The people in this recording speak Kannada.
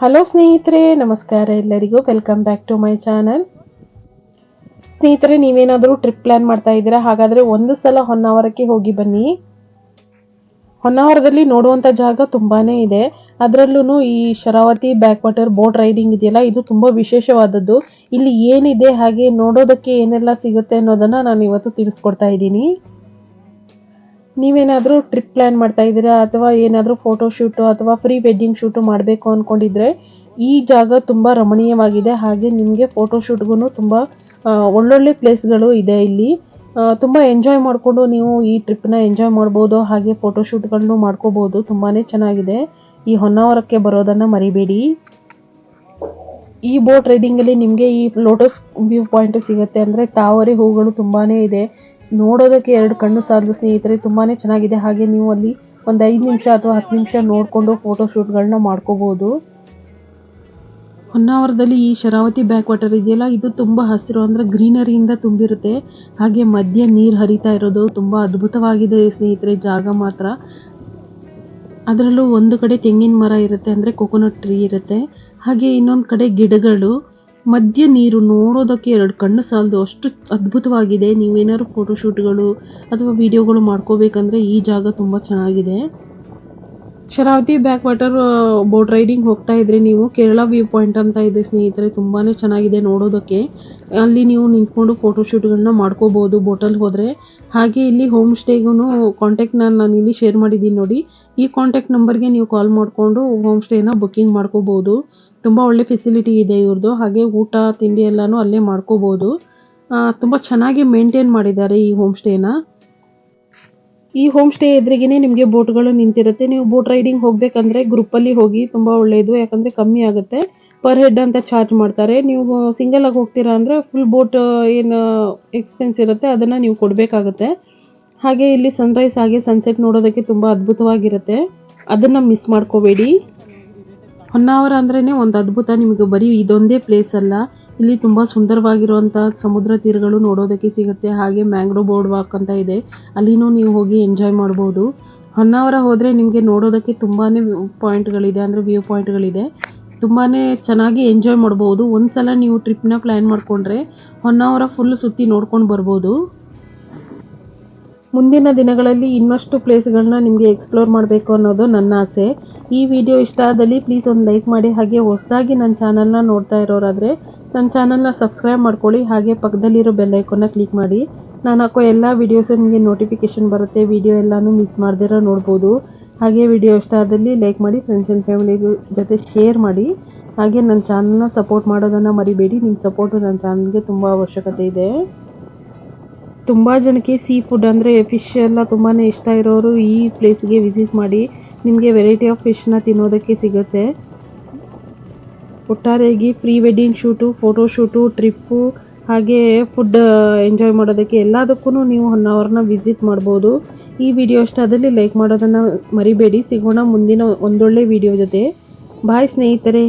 ಹಲೋ ಸ್ನೇಹಿತರೆ, ನಮಸ್ಕಾರ ಎಲ್ಲರಿಗೂ. Welcome back to my channel. ಸ್ನೇಹಿತರೆ, ನೀವೇನಾದರೂ ಟ್ರಿಪ್ ಪ್ಲಾನ್ ಮಾಡ್ತಾ ಇದ್ದೀರಾ? ಹಾಗಾದರೆ ಒಂದು ಸಲ ಹೊನ್ನಾವರಕ್ಕೆ ಹೋಗಿ ಬನ್ನಿ. ಹೊನ್ನಾವರದಲ್ಲಿ ನೋಡುವಂಥ ಜಾಗ ತುಂಬಾ ಇದೆ. ಅದರಲ್ಲೂ ಈ Sharavathi backwater boat riding ಇದೆಯಲ್ಲ, ಇದು ತುಂಬ ವಿಶೇಷವಾದದ್ದು. ಇಲ್ಲಿ ಏನಿದೆ, ಹಾಗೆ ನೋಡೋದಕ್ಕೆ ಏನೆಲ್ಲ ಸಿಗುತ್ತೆ ಅನ್ನೋದನ್ನು ನಾನು ಇವತ್ತು ತಿಳಿಸ್ಕೊಡ್ತಾ ಇದ್ದೀನಿ. ನೀವೇನಾದರೂ ಟ್ರಿಪ್ ಪ್ಲ್ಯಾನ್ ಮಾಡ್ತಾ ಇದ್ದೀರಾ ಅಥವಾ ಏನಾದರೂ ಫೋಟೋಶೂಟು ಅಥವಾ ಪ್ರೀ ವೆಡ್ಡಿಂಗ್ ಶೂಟು ಮಾಡಬೇಕು ಅಂದ್ಕೊಂಡಿದ್ರೆ ಈ ಜಾಗ ತುಂಬ ರಮಣೀಯವಾಗಿದೆ. ಹಾಗೆ ನಿಮಗೆ ಫೋಟೋಶೂಟ್ಗೂ ತುಂಬ ಒಳ್ಳೊಳ್ಳೆ ಪ್ಲೇಸ್ಗಳು ಇದೆ ಇಲ್ಲಿ. ತುಂಬ ಎಂಜಾಯ್ ಮಾಡಿಕೊಂಡು ನೀವು ಈ ಟ್ರಿಪ್ನ ಎಂಜಾಯ್ ಮಾಡ್ಬೋದು. ಹಾಗೆ ಫೋಟೋಶೂಟ್ಗಳನ್ನು ಮಾಡ್ಕೋಬೋದು. ತುಂಬಾ ಚೆನ್ನಾಗಿದೆ. ಈ ಹೊನ್ನಾವರಕ್ಕೆ ಬರೋದನ್ನು ಮರಿಬೇಡಿ. ಈ ಬೋಟ್ ರೈಡಿಂಗಲ್ಲಿ ನಿಮಗೆ ಈ ಲೋಟಸ್ ವ್ಯೂ ಪಾಯಿಂಟ್ ಸಿಗುತ್ತೆ. ಅಂದರೆ ತಾವರೆ ಹೂಗಳು ತುಂಬಾ ಇದೆ. ನೋಡೋದಕ್ಕೆ ಎರಡು ಕಣ್ಣು ಸಾಲದು ಸ್ನೇಹಿತರೆ, ತುಂಬಾ ಚೆನ್ನಾಗಿದೆ. ಹಾಗೆ ನೀವು ಅಲ್ಲಿ ಒಂದು 5 ನಿಮಿಷ ಅಥವಾ 10 ನಿಮಿಷ ನೋಡಿಕೊಂಡು ಫೋಟೋಶೂಟ್ಗಳನ್ನ ಮಾಡ್ಕೋಬೋದು. ಹೊನ್ನಾವರದಲ್ಲಿ ಈ ಶರಾವತಿ ಬ್ಯಾಕ್ ವಾಟರ್ ಇದೆಯಲ್ಲ, ಇದು ತುಂಬ ಹಸಿರು ಅಂದರೆ ಗ್ರೀನರಿಯಿಂದ ತುಂಬಿರುತ್ತೆ. ಹಾಗೆ ಮಧ್ಯೆ ನೀರು ಹರಿತಾ ಇರೋದು ತುಂಬ ಅದ್ಭುತವಾಗಿದೆ ಸ್ನೇಹಿತರೆ, ಜಾಗ ಮಾತ್ರ. ಅದರಲ್ಲೂ ಒಂದು ಕಡೆ ತೆಂಗಿನ ಮರ ಇರುತ್ತೆ, ಅಂದರೆ ಕೊಕೊನಟ್ ಟ್ರೀ ಇರುತ್ತೆ. ಹಾಗೆ ಇನ್ನೊಂದು ಕಡೆ ಗಿಡಗಳು, ಮಧ್ಯ ನೀರು. ನೋಡೋದಕ್ಕೆ ಎರಡು ಕಣ್ಣು ಸಾಲದು, ಅಷ್ಟು ಅದ್ಭುತವಾಗಿದೆ. ನೀವೇನಾದ್ರು ಫೋಟೋಶೂಟ್ಗಳು ಅಥವಾ ವಿಡಿಯೋಗಳು ಮಾಡ್ಕೋಬೇಕಂದ್ರೆ ಈ ಜಾಗ ತುಂಬ ಚೆನ್ನಾಗಿದೆ. Sharavathi backwater boat riding ಹೋಗ್ತಾ ಇದ್ರೆ ನೀವು ಕೇರಳ ವ್ಯೂ ಪಾಯಿಂಟ್ ಅಂತ ಇದೆ ಸ್ನೇಹಿತರೆ, ತುಂಬಾ ಚೆನ್ನಾಗಿದೆ ನೋಡೋದಕ್ಕೆ. ಅಲ್ಲಿ ನೀವು ನಿಂತ್ಕೊಂಡು ಫೋಟೋಶೂಟ್ಗಳನ್ನ ಮಾಡ್ಕೋಬೋದು ಬೋಟಲ್ಲಿ ಹೋದರೆ. ಹಾಗೆ ಇಲ್ಲಿ ಹೋಮ್ ಸ್ಟೇಗೂ ಕಾಂಟ್ಯಾಕ್ಟ್ ನಾನು ಇಲ್ಲಿ ಶೇರ್ ಮಾಡಿದ್ದೀನಿ ನೋಡಿ. ಈ ಕಾಂಟ್ಯಾಕ್ಟ್ ನಂಬರ್ಗೆ ನೀವು ಕಾಲ್ ಮಾಡಿಕೊಂಡು ಹೋಮ್ ಸ್ಟೇನ ಬುಕ್ಕಿಂಗ್ ಮಾಡ್ಕೋಬೋದು. ತುಂಬ ಒಳ್ಳೆ ಫೆಸಿಲಿಟಿ ಇದೆ ಇವ್ರದ್ದು. ಹಾಗೆ ಊಟ ತಿಂಡಿ ಎಲ್ಲನೂ ಅಲ್ಲೇ ಮಾಡ್ಕೋಬೋದು. ತುಂಬ ಚೆನ್ನಾಗಿ ಮೇಂಟೈನ್ ಮಾಡಿದ್ದಾರೆ ಈ ಹೋಮ್ ಸ್ಟೇನ. ಈ ಹೋಮ್ ಸ್ಟೇ ಎದುರಿಗೇನೆ ನಿಮಗೆ ಬೋಟ್ಗಳು ನಿಂತಿರುತ್ತೆ. ನೀವು ಬೋಟ್ ರೈಡಿಂಗ್ ಹೋಗಬೇಕಂದ್ರೆ ಗ್ರೂಪಲ್ಲಿ ಹೋಗಿ, ತುಂಬ ಒಳ್ಳೆಯದು. ಯಾಕಂದರೆ ಕಮ್ಮಿ ಆಗುತ್ತೆ, ಪರ್ ಹೆಡ್ ಅಂತ ಚಾರ್ಜ್ ಮಾಡ್ತಾರೆ. ನೀವು ಸಿಂಗಲ್ ಆಗಿ ಹೋಗ್ತೀರಾ ಅಂದರೆ ಫುಲ್ ಬೋಟ್ ಏನು ಎಕ್ಸ್ಪೆನ್ಸ್ ಇರುತ್ತೆ ಅದನ್ನು ನೀವು ಕೊಡಬೇಕಾಗುತ್ತೆ. ಹಾಗೆ ಇಲ್ಲಿ ಸನ್ರೈಸ್ ಹಾಗೆ ಸನ್ಸೆಟ್ ನೋಡೋದಕ್ಕೆ ತುಂಬ ಅದ್ಭುತವಾಗಿರುತ್ತೆ. ಅದನ್ನು ಮಿಸ್ ಮಾಡ್ಕೋಬೇಡಿ. ಹೊನ್ನಾವರ ಅಂದ್ರೇ ಒಂದು ಅದ್ಭುತ. ನಿಮಗೆ ಬರೀ ಇದೊಂದೇ ಪ್ಲೇಸ್ ಅಲ್ಲ, ಇಲ್ಲಿ ತುಂಬ ಸುಂದರವಾಗಿರುವಂಥ ಸಮುದ್ರ ತೀರಗಳು ನೋಡೋದಕ್ಕೆ ಸಿಗುತ್ತೆ. ಹಾಗೆ ಮ್ಯಾಂಗ್ರೋವ್ ಬೋರ್ಡ್ ವಾಕ್ ಅಂತ ಇದೆ, ಅಲ್ಲಿನೂ ನೀವು ಹೋಗಿ ಎಂಜಾಯ್ ಮಾಡ್ಬೋದು. ಹೊನ್ನಾವರ ಹೋದರೆ ನಿಮಗೆ ನೋಡೋದಕ್ಕೆ ತುಂಬಾ ಪಾಯಿಂಟ್ಗಳಿದೆ, ಅಂದರೆ ವ್ಯೂ ಪಾಯಿಂಟ್ಗಳಿದೆ. ತುಂಬಾ ಚೆನ್ನಾಗಿ ಎಂಜಾಯ್ ಮಾಡ್ಬೋದು. ಒಂದು ಸಲ ನೀವು ಟ್ರಿಪ್ನ ಪ್ಲ್ಯಾನ್ ಮಾಡಿಕೊಂಡ್ರೆ ಹೊನ್ನಾವರ ಫುಲ್ ಸುತ್ತಿ ನೋಡ್ಕೊಂಡು ಬರ್ಬೋದು. ಮುಂದಿನ ದಿನಗಳಲ್ಲಿ ಇನ್ನಷ್ಟು ಪ್ಲೇಸ್ಗಳನ್ನ ನಿಮಗೆ ಎಕ್ಸ್ಪ್ಲೋರ್ ಮಾಡಬೇಕು ಅನ್ನೋದು ನನ್ನ ಆಸೆ. ಈ ವಿಡಿಯೋ ಇಷ್ಟ ಆದಲ್ಲಿ ಪ್ಲೀಸ್ ಒಂದು ಲೈಕ್ ಮಾಡಿ. ಹಾಗೆ ಹೊಸದಾಗಿ ನನ್ನ ಚಾನಲ್ನ ನೋಡ್ತಾ ಇರೋರಾದರೆ ನನ್ನ ಚಾನಲ್ನ ಸಬ್ಸ್ಕ್ರೈಬ್ ಮಾಡ್ಕೊಳ್ಳಿ. ಹಾಗೆ ಪಕ್ಕದಲ್ಲಿರೋ ಬೆಲ್ ಐಕಾನ್ನ ಕ್ಲಿಕ್ ಮಾಡಿ. ನಾನು ಹಾಕೋ ಎಲ್ಲ ವೀಡಿಯೋಸು ನಿಮಗೆ ನೋಟಿಫಿಕೇಷನ್ ಬರುತ್ತೆ. ವಿಡಿಯೋ ಎಲ್ಲನೂ ಮಿಸ್ ಮಾಡ್ದಿರೋ ನೋಡ್ಬೋದು. ಹಾಗೆ ವಿಡಿಯೋ ಇಷ್ಟ ಆದಲ್ಲಿ ಲೈಕ್ ಮಾಡಿ, ಫ್ರೆಂಡ್ಸ್ ಆ್ಯಂಡ್ ಫ್ಯಾಮಿಲಿ ಜೊತೆ ಶೇರ್ ಮಾಡಿ. ಹಾಗೆ ನನ್ನ ಚಾನಲ್ನ ಸಪೋರ್ಟ್ ಮಾಡೋದನ್ನು ಮರಿಬೇಡಿ. ನಿಮ್ಮ ಸಪೋರ್ಟು ನನ್ನ ಚಾನಲ್ಗೆ ತುಂಬ ಅವಶ್ಯಕತೆ ಇದೆ. ತುಂಬ ಜನಕ್ಕೆ ಸೀ ಫುಡ್ ಅಂದರೆ ಫಿಶ್ ಎಲ್ಲ ತುಂಬಾ ಇಷ್ಟ ಇರೋರು ಈ ಪ್ಲೇಸ್ಗೆ ವಿಸಿಟ್ ಮಾಡಿ. ನಿಮಗೆ ವೆರೈಟಿ ಆಫ್ ಫಿಶ್ನ ತಿನ್ನೋದಕ್ಕೆ ಸಿಗುತ್ತೆ. ಒಟ್ಟಾರೆಯಾಗಿ pre wedding shoot, photoshoot, trip ಹಾಗೆ ಫುಡ್ ಎಂಜಾಯ್ ಮಾಡೋದಕ್ಕೆ ಎಲ್ಲದಕ್ಕೂ ನೀವು ಹೊನ್ನಾವರನ ವಿಸಿಟ್ ಮಾಡ್ಬೋದು. ಈ ವಿಡಿಯೋ ಇಷ್ಟ ಆದಲ್ಲಿ ಲೈಕ್ ಮಾಡೋದನ್ನು ಮರಿಬೇಡಿ. ಸಿಗೋಣ ಮುಂದಿನ ಒಂದೊಳ್ಳೆ ವಿಡಿಯೋ ಜೊತೆ. ಬಾಯ್ ಸ್ನೇಹಿತರೆ.